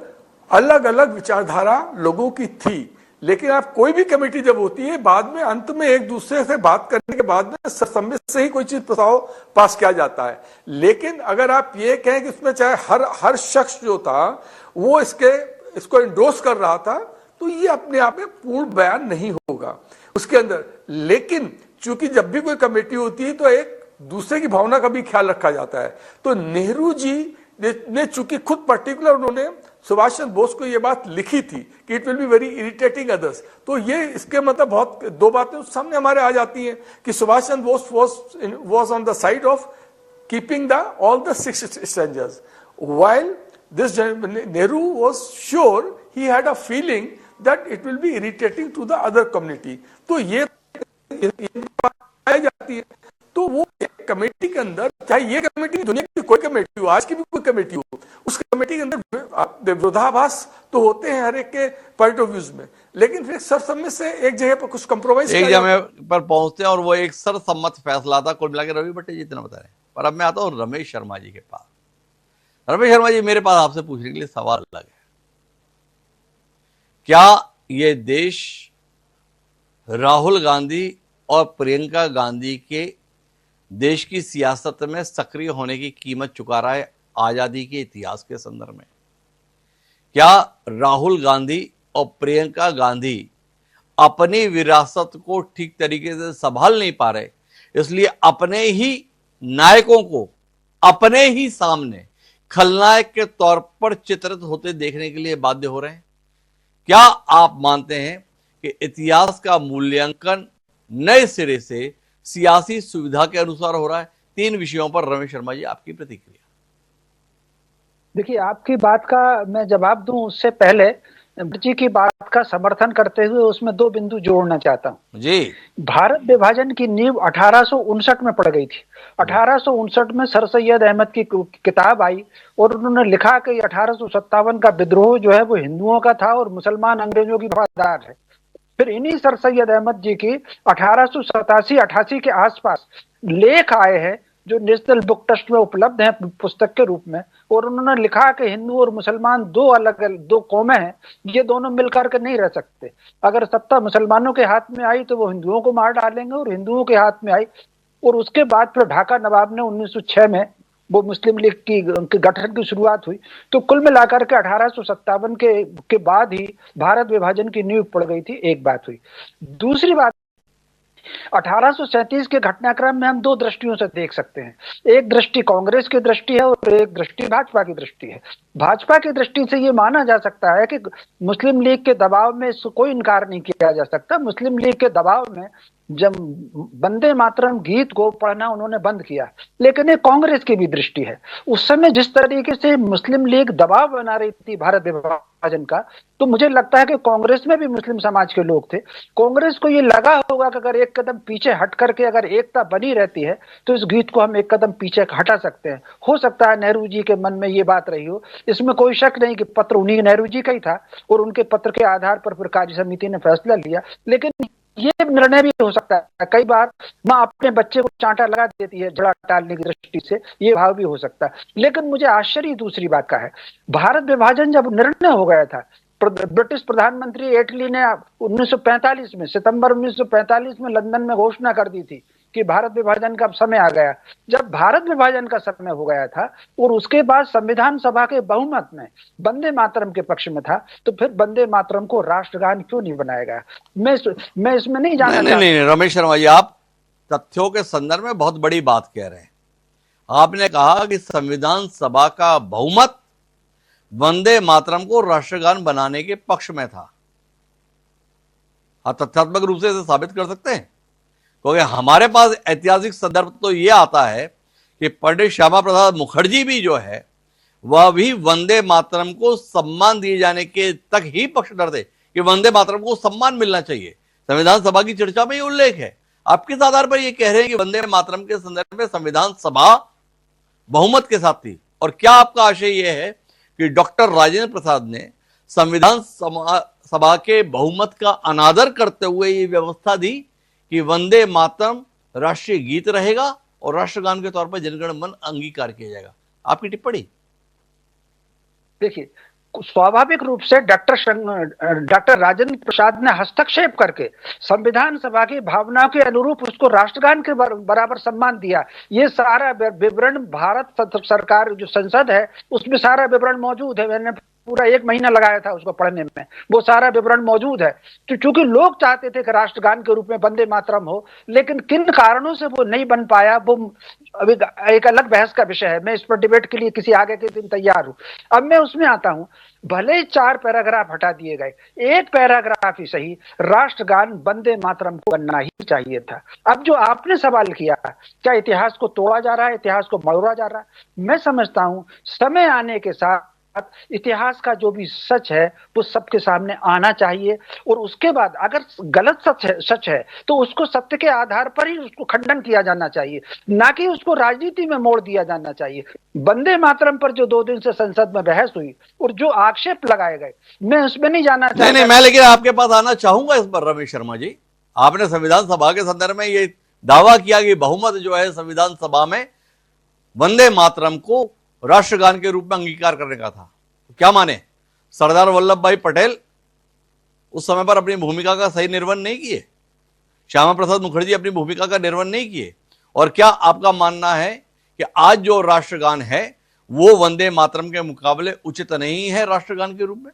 अलग अलग विचारधारा लोगों की थी, लेकिन आप कोई भी कमेटी जब होती है, बाद में अंत में एक दूसरे से बात करने के बाद में सर्वसम्मति से ही कोई चीज प्रस्ताव पास किया जाता है। लेकिन अगर आप ये कहें कि उसमें चाहे हर शख्स जो था वो इसको इंडोर्स कर रहा था, तो ये अपने आप में पूर्ण बयान नहीं होगा उसके अंदर। लेकिन चूंकि जब भी कोई कमेटी होती है तो एक दूसरे की भावना का भी ख्याल रखा जाता है। तो नेहरू जी ने चूंकि खुद पर्टिकुलर उन्होंने सुभाष चंद्र बोस को ये बात लिखी थी कि it will be very irritating others, तो ये इसके मतलब बहुत दो बातें सामने हमारे आ जाती हैं कि Subhash Chandra Bose was on the side of keeping all the 6 strangers, while this Nehru was sure, he had a feeling that it will be irritating to the other community। तो ये पाई जाती है। तो वो कमेटी के अंदर, चाहे ये कमेटी दुनिया की कोई कमेटी हो, आज की भी कोई कमेटी हो, उस कमेटी के अंदर विरोधाभास तो होते हैं हर एक के पॉइंट ऑफ व्यूज में, लेकिन फिर सर्वसम्मति से एक जगह पर कुछ कंप्रोमाइज एक जगह पर पहुंचते हैं और वो एक सर्वसम्मत फैसला था। कुल मिलाकर रवि भट्टी जी इतना बता रहे हैं। पर अब मैं आता हूं रमेश शर्मा जी के पास। रमेश शर्मा जी, मेरे पास आपसे पूछने के लिए सवाल अलग है। क्या ये देश राहुल गांधी और प्रियंका गांधी के देश की सियासत में सक्रिय होने की कीमत चुका रहा है आजादी के इतिहास के संदर्भ में? क्या राहुल गांधी और प्रियंका गांधी अपनी विरासत को ठीक तरीके से संभाल नहीं पा रहे, इसलिए अपने ही नायकों को अपने ही सामने खलनायक के तौर पर चित्रित होते देखने के लिए बाध्य हो रहे हैं? क्या आप मानते हैं कि इतिहास का मूल्यांकन नए सिरे से सियासी सुविधा के अनुसार हो रहा है? 3 विषयों पर रमेश शर्मा जी आपकी प्रतिक्रिया। देखिए, आपकी बात का मैं जवाब दूं उससे पहले जी की बात का समर्थन करते हुए उसमें 2 बिंदु जोड़ना चाहता हूं जी। भारत विभाजन की नींव 1859 में पड़ गई थी। 1859 में सर सैयद अहमद की किताब आई और उन्होंने लिखा कि 1857 का विद्रोह जो है वो हिंदुओं का था और मुसलमान अंग्रेजों की वफादार है। फिर इन्हीं सर सैयद अहमद जी की 1887-88 के आसपास लेख आए हैं जो नेशनल बुक ट्रस्ट में उपलब्ध हैं पुस्तक के रूप में, और उन्होंने लिखा कि हिंदू और मुसलमान 2 कौमें हैं, ये दोनों मिलकर के नहीं रह सकते। अगर सत्ता मुसलमानों के हाथ में आई तो वो हिंदुओं को मार डालेंगे, और हिंदुओं के हाथ में आई। और उसके बाद फिर ढाका नवाब ने 1906 में वो मुस्लिम लीग की गठन की शुरुआत हुई। तो कुल मिलाकर के 1857 के बाद ही भारत विभाजन की नींव पड़ गई थी। एक बात हुई। दूसरी बात, 1837 के घटनाक्रम में हम 2 दृष्टियों से देख सकते हैं। एक दृष्टि कांग्रेस की दृष्टि है और एक दृष्टि भाजपा की दृष्टि है। भाजपा की दृष्टि से ये माना जा सकता है कि मुस्लिम लीग के दबाव में कोई इनकार नहीं किया जा सकता। मुस्लिम लीग के दबाव में जब वंदे मातरम गीत को पढ़ना उन्होंने बंद किया, लेकिन ये कांग्रेस की भी दृष्टि है। उस समय जिस तरीके से मुस्लिम लीग दबाव बना रही थी भारत विभाजन का, तो मुझे लगता है कि कांग्रेस में भी मुस्लिम समाज के लोग थे। कांग्रेस को ये लगा होगा कि अगर एक कदम पीछे हट करके अगर एकता बनी रहती है तो इस गीत को हम एक कदम पीछे हटा सकते हैं। हो सकता है नेहरू जी के मन में ये बात रही हो, इसमें कोई शक नहीं कि पत्र उन्हीं नेहरू जी का ही था और उनके पत्र के आधार पर फिर कार्य समिति ने फैसला लिया। लेकिन ये निर्णय भी हो सकता है, कई बार माँ अपने बच्चे को चांटा लगा देती है झगड़ा टालने की दृष्टि से, ये भाव भी हो सकता है। लेकिन मुझे आश्चर्य दूसरी बात का है, भारत विभाजन जब निर्णय हो गया था, ब्रिटिश प्रधानमंत्री एटली ने 1945 में, सितंबर 1945 में लंदन में घोषणा कर दी थी कि भारत विभाजन का समय आ गया। जब भारत विभाजन का समय हो गया था और उसके बाद संविधान सभा के बहुमत में वंदे मातरम के पक्ष में था, तो फिर वंदे मातरम को राष्ट्रगान क्यों नहीं बनाया गया? मैं इसमें नहीं जाना चाहता। नहीं, रमेश शर्मा जी, आप तथ्यों के संदर्भ में बहुत बड़ी बात कह रहे हैं। आपने कहा कि संविधान सभा का बहुमत वंदे मातरम को राष्ट्रगान बनाने के पक्ष में था। आप तथ्यात्मक रूप से इसे साबित कर सकते हैं? क्योंकि हमारे पास ऐतिहासिक संदर्भ तो यह आता है कि पंडित श्यामा प्रसाद मुखर्जी भी जो है वह भी वंदे मातरम को सम्मान दिए जाने के तक ही पक्षधर थे कि वंदे मातरम को सम्मान मिलना चाहिए। संविधान सभा की चर्चा में ये उल्लेख है। आप किस आधार पर ये कह रहे हैं कि वंदे मातरम के संदर्भ में संविधान सभा बहुमत के साथ थी? और क्या आपका आशय यह है कि डॉक्टर राजेंद्र प्रसाद ने संविधान सभा के बहुमत का अनादर करते हुए ये व्यवस्था दी कि वंदे मातरम राष्ट्रीय गीत रहेगा और राष्ट्रगान के तौर पर जनगण मन अंगीकार किया जाएगा? आपकी टिप्पणी। देखिए, स्वाभाविक रूप से डॉक्टर राजेंद्र प्रसाद ने हस्तक्षेप करके संविधान सभा की भावनाओं के अनुरूप उसको राष्ट्रगान के बराबर सम्मान दिया। ये सारा विवरण भारत सरकार जो संसद है उसमें सारा विवरण मौजूद है। मैंने पूरा 1 महीना लगाया था उसको पढ़ने में, वो सारा विवरण मौजूद है। तो चूंकि लोग चाहते थे कि राष्ट्रगान के रूप में वंदे मातरम हो, लेकिन किन कारणों से वो नहीं बन पाया, वो अभी एक अलग बहस का विषय है। मैं इस पर डिबेट के लिए किसी आगे के दिन तैयार हूं। अब मैं उसमें आता हूं, भले ही 4 पैराग्राफ हटा दिए गए, 1 पैराग्राफ ही सही राष्ट्रगान वंदे मातरम को बनना ही चाहिए था। अब जो आपने सवाल किया, क्या इतिहास को तोड़ा जा रहा है, इतिहास को मरोड़ा जा रहा है? मैं समझता हूं समय आने के साथ इतिहास का जो भी सच है वो सबके सामने आना चाहिए, और उसके बाद अगर गलत सच है तो उसको सत्य के आधार पर ही उसको खंडन किया जाना चाहिए, ना कि उसको राजनीति में मोड़ दिया जाना चाहिए। वंदे मातरम पर जो 2 दिन से संसद में बहस हुई और जो आक्षेप लगाए गए, मैं उसमें नहीं जाना चाहता। नहीं, मैं लेकिन आपके पास आना चाहूंगा इस पर। रमेश शर्मा जी, आपने संविधान सभा के संदर्भ में ये दावा किया कि बहुमत जो है संविधान सभा में वंदे मातरम को राष्ट्रगान के रूप में अंगीकार करने का था। तो क्या माने, सरदार वल्लभ भाई पटेल उस समय पर अपनी भूमिका का सही निर्वहन नहीं किए? श्यामा प्रसाद मुखर्जी अपनी भूमिका का निर्वहन नहीं किए? और क्या आपका मानना है कि आज जो राष्ट्रगान है वो वंदे मातरम के मुकाबले उचित नहीं है राष्ट्रगान के रूप में?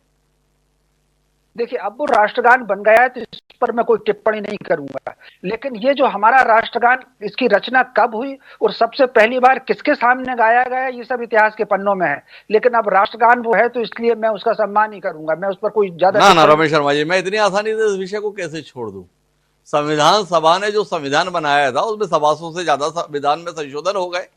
देखिए, अब वो राष्ट्रगान बन गया है तो इस पर मैं कोई टिप्पणी नहीं करूंगा, लेकिन ये जो हमारा राष्ट्रगान, इसकी रचना कब हुई और सबसे पहली बार किसके सामने गाया गया, ये सब इतिहास के पन्नों में है। लेकिन अब राष्ट्रगान वो है तो इसलिए मैं उसका सम्मान ही करूंगा, मैं उस पर कोई ज्यादा ना रमेश शर्मा जी, मैं इतनी आसानी से इस विषय को कैसे छोड़ दूं? संविधान सभा ने जो संविधान बनाया था उसमें 125 से ज्यादा संविधान में संशोधन हो गए।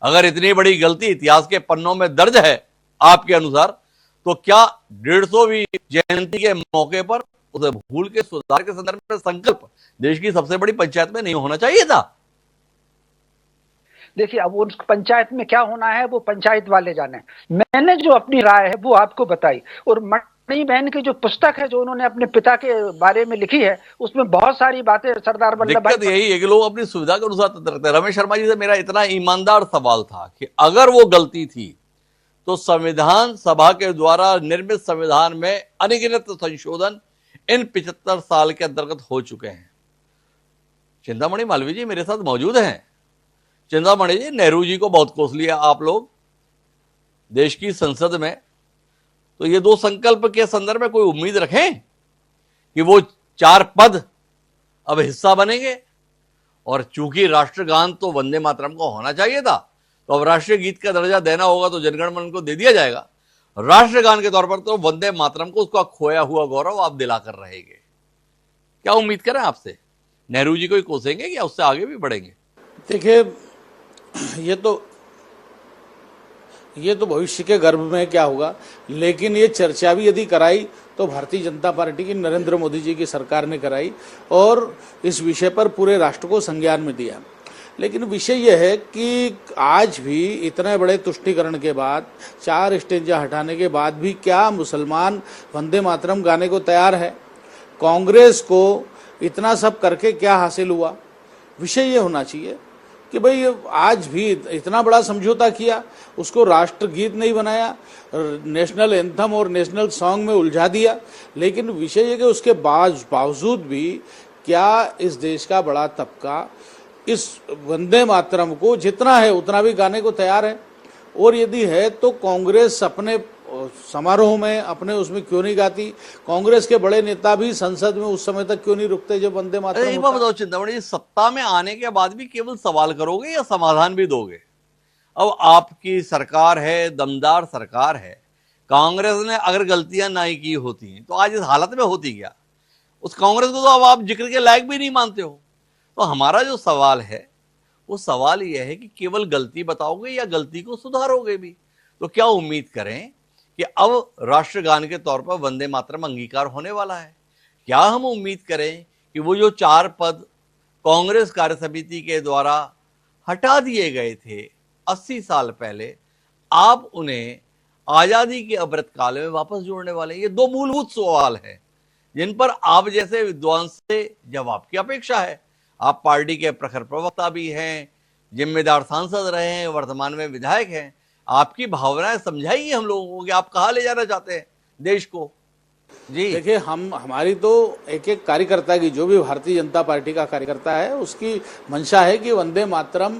अगर इतनी बड़ी गलती इतिहास के पन्नों में दर्ज है आपके अनुसार, तो क्या 150वीं जयंती के मौके पर उसे भूल के सुधार के संदर्भ में संकल्प देश की सबसे बड़ी पंचायत में नहीं होना चाहिए था? देखिए, अब उस पंचायत में क्या होना है वो पंचायत वाले जाने। मैंने जो अपनी राय है वो आपको बताई, और मणि बहन की जो पुस्तक है जो उन्होंने अपने पिता के बारे में लिखी है उसमें बहुत सारी बातें सरदार वल्लभ भाई। दिक्कत यही है कि लोग अपनी सुविधा के अनुसार तंत्र रखते हैं। रमेश शर्मा जी से मेरा इतना ईमानदार सवाल था कि अगर वो गलती थी तो संविधान सभा के द्वारा निर्मित संविधान में अनगिनत संशोधन इन 75 साल के अंतर्गत हो चुके हैं। चिंतामणि मालवीय जी मेरे साथ मौजूद हैं। चिंतामणि जी, नेहरू जी को बहुत कोस लिया आप लोग देश की संसद में, तो ये 2 संकल्प के संदर्भ में कोई उम्मीद रखें कि वो 4 पद अब हिस्सा बनेंगे? और चूंकि राष्ट्रगान तो वंदे मातरम को होना चाहिए था, तो अब राष्ट्रीय गीत का दर्जा देना होगा तो जनगण मन को दे दिया जाएगा। राष्ट्रगान के तौर पर तो वंदे मातरम को उसका खोया हुआ गौरव आप दिलाकर रहेंगे। क्या उम्मीद करें आपसे? नेहरू जी को ही कोसेंगे या उससे आगे भी बढ़ेंगे? देखिए, ये तो भविष्य के गर्भ में क्या होगा, लेकिन ये चर्चा भी यदि कराई तो भारतीय जनता पार्टी की नरेंद्र मोदी जी की सरकार ने कराई और इस विषय पर पूरे राष्ट्र को संज्ञान में दिया। लेकिन विषय यह है कि आज भी इतने बड़े तुष्टीकरण के बाद, 4 स्टेंजा हटाने के बाद भी क्या मुसलमान वंदे मातरम गाने को तैयार है? कांग्रेस को इतना सब करके क्या हासिल हुआ? विषय ये होना चाहिए कि भाई आज भी इतना बड़ा समझौता किया, उसको राष्ट्रगीत नहीं बनाया, नेशनल एंथम और नेशनल सॉन्ग में उलझा दिया। लेकिन विषय ये कि उसके बावजूद भी क्या इस देश का बड़ा तबका इस वंदे मातरम को जितना है उतना भी गाने को तैयार है? और यदि है तो कांग्रेस अपने समारोह में, अपने उसमें क्यों नहीं गाती? कांग्रेस के बड़े नेता भी संसद में उस समय तक क्यों नहीं रुकते जब वंदे मातरम होता? एक बात बताओ चिंतामणि जी, सत्ता में आने के बाद भी केवल सवाल करोगे या समाधान भी दोगे? अब आपकी सरकार है, दमदार सरकार है। कांग्रेस ने अगर गलतियां नहीं की होती तो आज इस हालत में होती क्या? उस कांग्रेस को तो अब आप जिक्र के लायक भी नहीं मानते हो। तो हमारा जो सवाल है वो सवाल यह है कि केवल गलती बताओगे या गलती को सुधारोगे भी? तो क्या उम्मीद करें कि अब राष्ट्रगान के तौर पर वंदे मातरम अंगीकार होने वाला है? क्या हम उम्मीद करें कि वो जो 4 पद कांग्रेस कार्यसमिति के द्वारा हटा दिए गए थे 80 साल पहले, आप उन्हें आजादी के अमृतकाल में वापस जोड़ने वाले? ये दो मूलभूत सवाल हैं जिन पर आप जैसे विद्वान से जवाब की अपेक्षा है। आप पार्टी के प्रखर प्रवक्ता भी हैं, जिम्मेदार सांसद रहे हैं, वर्तमान में विधायक हैं। आपकी भावनाएं समझाइए हम लोगों को कि आप कहां ले जाना चाहते हैं देश को। जी देखिए, हमारी तो एक एक कार्यकर्ता की, जो भी भारतीय जनता पार्टी का कार्यकर्ता है, उसकी मंशा है कि वंदे मातरम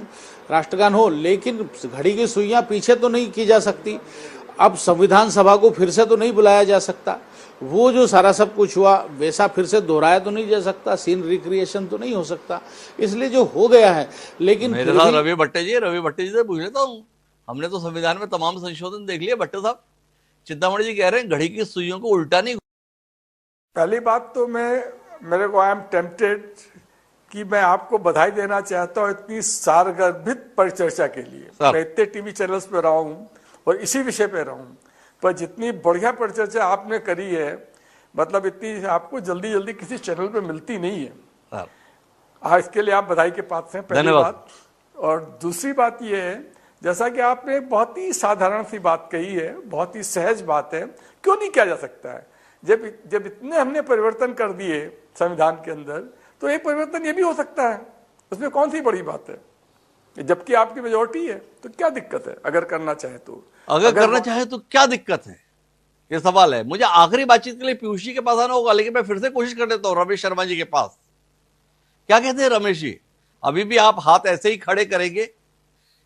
राष्ट्रगान हो, लेकिन घड़ी की सुइयां पीछे तो नहीं की जा सकती। अब संविधान सभा को फिर से तो नहीं बुलाया जा सकता, वो जो सारा सब कुछ हुआ वैसा फिर से दोहराया तो नहीं जा सकता, सीन रिक्रिएशन तो नहीं हो सकता, इसलिए जो हो गया है। लेकिन मेरे साथ रवि भट्टे जी से पूछ लेता हूँ, हमने तो संविधान में तमाम संशोधन देख लिए। भट्टे साहब, चिंतामणि जी कह रहे हैं घड़ी की सुइयों को उल्टा नहीं। पहली बात तो मेरे को आई एम टेम्पटेड कि मैं आपको बधाई देना चाहता हूँ इतनी सारगर्भित परिचर्चा के लिए। मैं इतने टीवी चैनल्स पे रहा हूँ और इसी विषय पे रहा हूँ, पर जितनी बढ़िया परिचर्चा आपने करी है, मतलब इतनी आपको जल्दी जल्दी किसी चैनल पे मिलती नहीं है। इसके लिए आप बधाई के पात्र हैं, पहली बात। और दूसरी बात ये है, जैसा कि आपने बहुत ही साधारण सी बात कही है, बहुत ही सहज बात है, क्यों नहीं किया जा सकता है? जब इतने हमने परिवर्तन कर दिए संविधान के अंदर, तो एक परिवर्तन ये भी हो सकता है, उसमें कौन सी बड़ी बात है? जबकि आपकी मेजोरिटी है, तो क्या दिक्कत है अगर करना चाहे तो? अगर करना चाहे तो क्या दिक्कत है, ये सवाल है। मुझे आखिरी बातचीत के लिए पीयूष जी के पास आना होगा, लेकिन मैं फिर से कोशिश कर लेता हूं रमेश शर्मा जी के पास। क्या कहते हैं रमेश जी, अभी भी आप हाथ ऐसे ही खड़े करेंगे,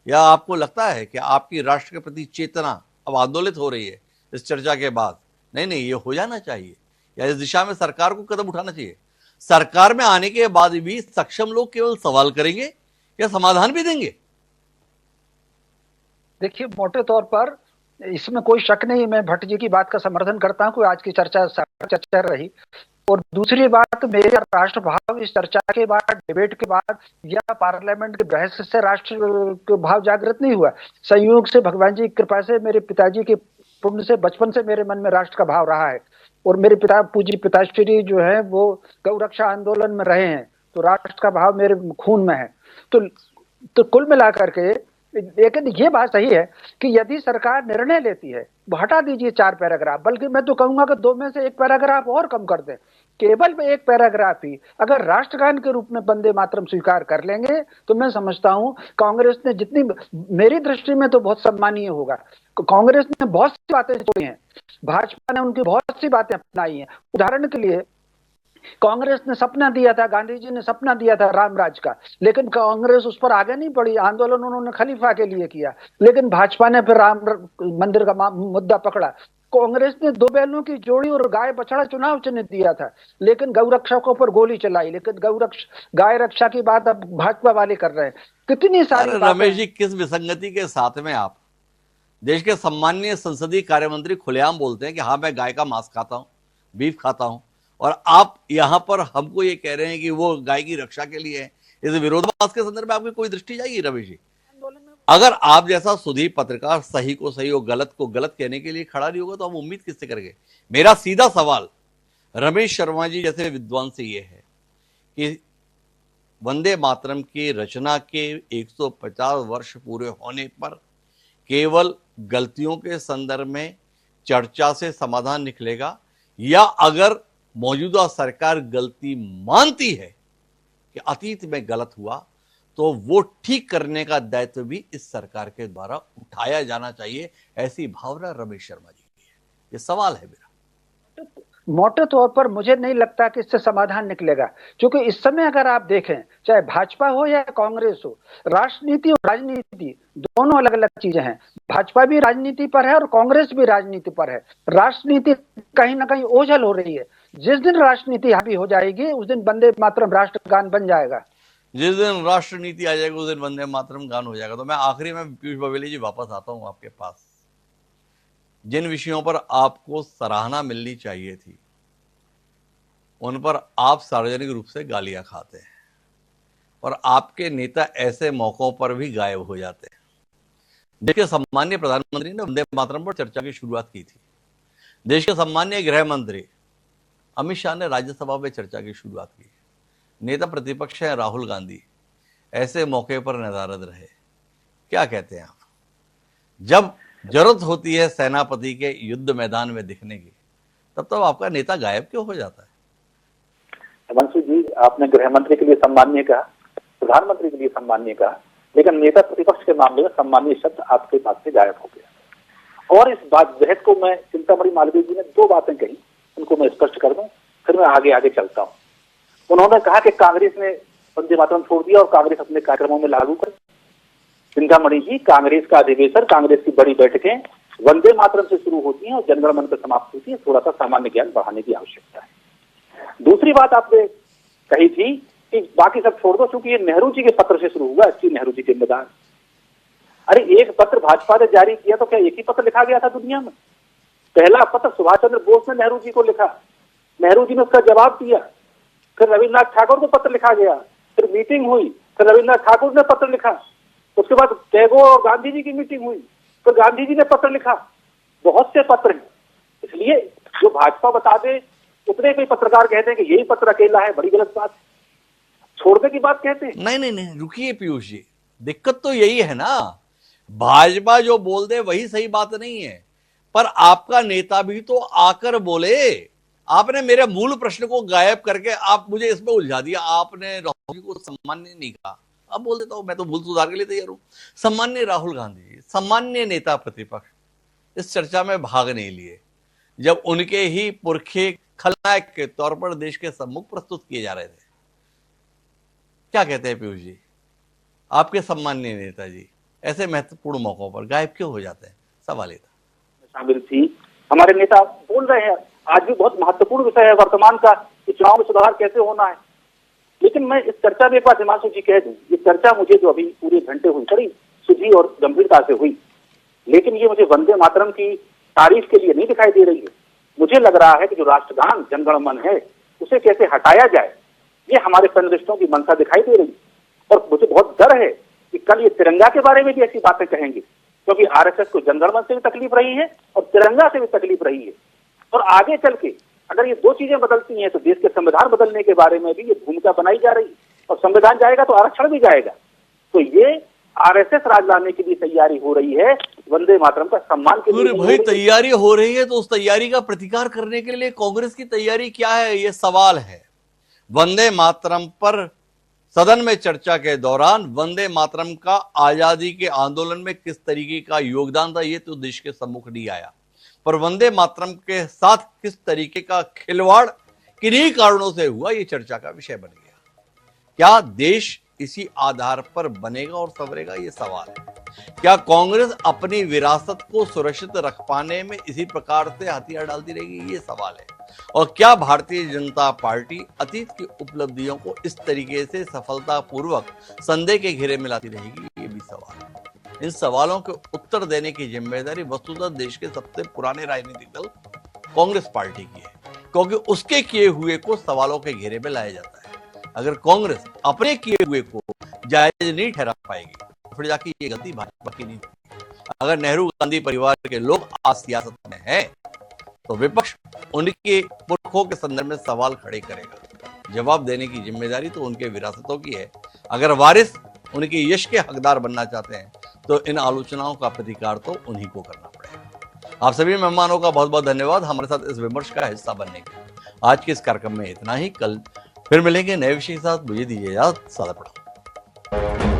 या आपको लगता है कि आपकी राष्ट्र के प्रति चेतना अब आंदोलित हो रही है इस चर्चा के बाद? नहीं, ये हो जाना चाहिए, या इस दिशा में सरकार को कदम उठाना चाहिए। सरकार में आने के बाद भी सक्षम लोग केवल सवाल करेंगे या समाधान भी देंगे? देखिए, मोटे तौर पर इसमें कोई शक नहीं, मैं भट्ट जी की बात का समर्थन करता हूं कि आज की चर्चा रही। और दूसरी बात, मेरा राष्ट्रभाव इस चर्चा के बाद, डिबेट के बाद या पार्लियामेंट के बहस से राष्ट्र भाव जागृत नहीं हुआ। संयोग से, भगवान जी की कृपा से, मेरे पिताजी के पुण्य से बचपन से मेरे मन में राष्ट्र का भाव रहा है। और मेरे पूज्य पिताश्री जो है वो गौरक्षा आंदोलन में रहे हैं, तो राष्ट्र का भाव मेरे खून में है। तो कुल मिलाकर के, लेकिन ये बात सही है कि यदि सरकार निर्णय लेती है, हटा दीजिए 4 पैराग्राफ, बल्कि मैं तो कहूंगा कि 2 में से 1 पैराग्राफ और कम कर दें। केवल 1 पैराग्राफ ही अगर राष्ट्रगान के रूप में वंदे मातरम स्वीकार कर लेंगे, तो मैं समझता हूं कांग्रेस ने जितनी, मेरी दृष्टि में तो बहुत सम्मानीय होगा। कांग्रेस ने बहुत सी बातें छोड़ी हैं, भाजपा ने उनकी बहुत सी बातें अपनाई हैं। उदाहरण के लिए, कांग्रेस ने सपना दिया था, गांधी जी ने सपना दिया था रामराज का, लेकिन कांग्रेस उस पर आगे नहीं बढ़ी। आंदोलन उन्होंने खलीफा के लिए किया, लेकिन भाजपा ने फिर राम मंदिर का मुद्दा पकड़ा। कांग्रेस ने 2 बैलों की जोड़ी और गाय बछड़ा चुनाव चिन्ह दिया था, लेकिन गौरक्षकों पर गोली चलाई। लेकिन गाय रक्षा की बात अब भाजपा वाले कर रहे हैं। कितनी सारी रमेश जी, किस विसंगति के साथ में आप देश के सम्माननीय संसदीय कार्य मंत्री खुलेआम बोलते हैं कि हाँ, मैं गाय का मांस खाता हूं, बीफ खाता हूं, और आप यहां पर हमको ये कह रहे हैं कि वो गाय की रक्षा के लिए है। इस विरोधाभास के संदर्भ में आपकी कोई दृष्टि जाएगी रमेश जी? अगर आप जैसा सुधीर पत्रकार सही को सही और गलत को गलत कहने के लिए खड़ा नहीं होगा, तो हम उम्मीद किससे करेंगे? मेरा सीधा सवाल रमेश शर्मा जी जैसे विद्वान से ये है कि वंदे मातरम की रचना के 150 वर्ष पूरे होने पर केवल गलतियों के संदर्भ में चर्चा से समाधान निकलेगा, या अगर मौजूदा सरकार गलती मानती है कि अतीत में गलत हुआ, तो वो ठीक करने का दायित्व भी इस सरकार के द्वारा उठाया जाना चाहिए? ऐसी भावना रमेश शर्मा जी की है। ये सवाल है मेरा। मोटे तौर पर मुझे नहीं लगता कि इससे समाधान निकलेगा, क्योंकि इस समय अगर आप देखें, चाहे भाजपा हो या कांग्रेस हो, राजनीति और राजनीति दोनों अलग अलग चीजें हैं। भाजपा भी राजनीति पर है और कांग्रेस भी राजनीति पर है। राजनीति कहीं ना कहीं ओझल हो रही है। जिस दिन राजनीति हावी हो जाएगी, उस दिन वंदे मातरम राष्ट्रगान बन जाएगा। जिस दिन राष्ट्र नीति आ जाएगी, उस दिन वंदे मातरम गान हो जाएगा। तो मैं आखिरी में पीयूष बघेली जी वापस आता हूं आपके पास। जिन विषयों पर आपको सराहना मिलनी चाहिए थी, उन पर आप सार्वजनिक रूप से गालियां खाते हैं, और आपके नेता ऐसे मौकों पर भी गायब हो जाते हैं। देश के सम्माननीय प्रधानमंत्री ने वंदे मातरम पर चर्चा की शुरुआत की थी। देश के सम्माननीय गृह मंत्री अमित शाह ने राज्यसभा में चर्चा की शुरुआत की। नेता प्रतिपक्ष है राहुल गांधी ऐसे मौके पर नदारद रहे। क्या कहते हैं आप? जब जरूरत होती है सेनापति के युद्ध मैदान में दिखने की, तब तो आपका नेता गायब क्यों हो जाता है? हिमांशु जी, आपने गृह मंत्री के लिए सम्माननीय कहा, प्रधानमंत्री के लिए सम्माननीय कहा, लेकिन नेता प्रतिपक्ष के मामले में सम्माननीय शब्द आपके पास से गायब हो गया। और इस बात बहस को मैं, चिंतामणि मालवीय जी ने 2 बातें कही, उनको मैं स्पष्ट कर दूं, फिर मैं आगे चलता हूं। उन्होंने कहा कि कांग्रेस ने वंदे मातरम छोड़ दिया और कांग्रेस अपने कार्यक्रमों में लागू कर। चिंतामणि जी, कांग्रेस का अधिवेशन, कांग्रेस की बड़ी बैठकें वंदे मातरम से शुरू होती हैं और जनगण मन पर समाप्त होती है। थोड़ा सा सामान्य ज्ञान बढ़ाने की आवश्यकता है। दूसरी बात आपने कही थी कि बाकी सब छोड़ दो, क्योंकि ये नेहरू जी के पत्र से शुरू हुआ, इसकी नेहरू जी जिम्मेदार। अरे एक पत्र भाजपा ने जारी किया तो क्या एक ही पत्र लिखा गया था दुनिया में? पहला पत्र सुभाष चंद्र बोस ने नेहरू जी को लिखा, नेहरू जी ने उसका जवाब दिया, फिर रविन्द्रनाथ ठाकुर को पत्र लिखा गया, फिर मीटिंग हुई, फिर रविन्द्रनाथ ठाकुर ने पत्र लिखा, उसके बाद टैगोर और गांधी जी की मीटिंग हुई, फिर गांधी जी ने पत्र लिखा। बहुत से पत्र हैं। इसलिए जो भाजपा बता दे उतने कोई पत्रकार कहते हैं कि यही पत्र अकेला है, बड़ी गलत बात है। छोड़ने की बात कहते हैं। नहीं, रुकिए पीयूष जी, दिक्कत तो यही है ना, भाजपा जो बोल दे वही सही बात नहीं है, पर आपका नेता भी तो आकर बोले। आपने मेरे मूल प्रश्न को गायब करके आप मुझे इसमें उलझा दिया। आपने राहुल जी को सम्मान्य नहीं कहा, अब बोल देता हूं, मैं तो भूल सुधार के लिए तैयार हूं। सम्मान्य राहुल गांधी, सम्मान्य नेता प्रतिपक्ष, इस चर्चा में भाग नहीं लिए जब उनके ही पुरखे खलनायक के तौर पर देश के सम्मुख प्रस्तुत किए जा रहे थे। क्या कहते हैं पीयूष जी, आपके सम्माननीय नेता जी ऐसे महत्वपूर्ण मौकों पर गायब क्यों हो जाते हैं? सवाल ये था। शामिल थी, हमारे नेता बोल रहे हैं, आज भी बहुत महत्वपूर्ण विषय है वर्तमान का कि चुनाव में सुधार कैसे होना है। लेकिन मैं इस चर्चा में एक बात हिमांशु जी कह दूं, ये चर्चा मुझे जो अभी पूरे घंटे हुई बड़ी सुधी और गंभीरता से हुई, लेकिन ये मुझे वंदे मातरम की तारीफ के लिए नहीं दिखाई दे रही है। मुझे लग रहा है कि जो राष्ट्रगान जनगण मन है उसे कैसे हटाया जाए, ये हमारे पैनलिस्टों की मंशा दिखाई दे रही है। और मुझे बहुत डर है कि कल ये तिरंगा के बारे में भी ऐसी बातें कहेंगे, क्योंकि आरएसएस को जनगण मन से भी तकलीफ रही है और तिरंगा से भी तकलीफ रही है। और आगे चल के अगर ये 2 चीजें बदलती हैं तो देश के संविधान बदलने के बारे में भी ये भूमिका बनाई जा रही है, और संविधान जाएगा तो आरक्षण भी जाएगा। तो ये आरएसएस राज लाने की भी तैयारी हो रही है, वंदे मातरम का सम्मान के लिए। भाई तैयारी हो रही है तो उस तैयारी का प्रतिकार करने के लिए कांग्रेस की तैयारी क्या है, ये सवाल है। वंदे मातरम पर सदन में चर्चा के दौरान वंदे मातरम का आजादी के आंदोलन में किस तरीके का योगदान था, ये तो देश के सम्मुख नहीं आया, पर वंदे मातरम के साथ किस तरीके का खिलवाड़ किन्हीं कारणों से हुआ, ये चर्चा का विषय बन गया। क्या देश इसी आधार पर बनेगा और संवरेगा, ये सवाल है। क्या कांग्रेस अपनी विरासत को सुरक्षित रख पाने में इसी प्रकार से हथियार डालती रहेगी, ये सवाल है। और क्या भारतीय जनता पार्टी अतीत की उपलब्धियों को इस तरीके से सफलतापूर्वक संदेह के घेरे में लाती रहेगी, ये भी सवाल है। इन सवालों के उत्तर देने की जिम्मेदारी वस्तुतः देश के सबसे पुराने राजनीतिक दल कांग्रेस पार्टी की है, क्योंकि उसके किए हुए को सवालों के घेरे में लाया जाता है। अगर कांग्रेस अपने किए हुए को जायज नहीं ठहरा पाएगी तो फिर जाके ये गलती भाजपा की नहीं थी। अगर नेहरू गांधी परिवार के लोग आज सियासत में हैं तो विपक्ष उनके पुरखों के संदर्भ में सवाल खड़े करेगा। जवाब देने की जिम्मेदारी तो उनके विरासतों की है। अगर वारिस उनके यश के हकदार बनना चाहते हैं तो इन आलोचनाओं का प्रतिकार तो उन्हीं को करना पड़ेगा। आप सभी मेहमानों का बहुत बहुत धन्यवाद हमारे साथ इस विमर्श का हिस्सा बनने के लिए। आज के इस कार्यक्रम में इतना ही। कल फिर मिलेंगे नए विषय के साथ। मुझे दीजिए इजाजत। सादा प्रणाम।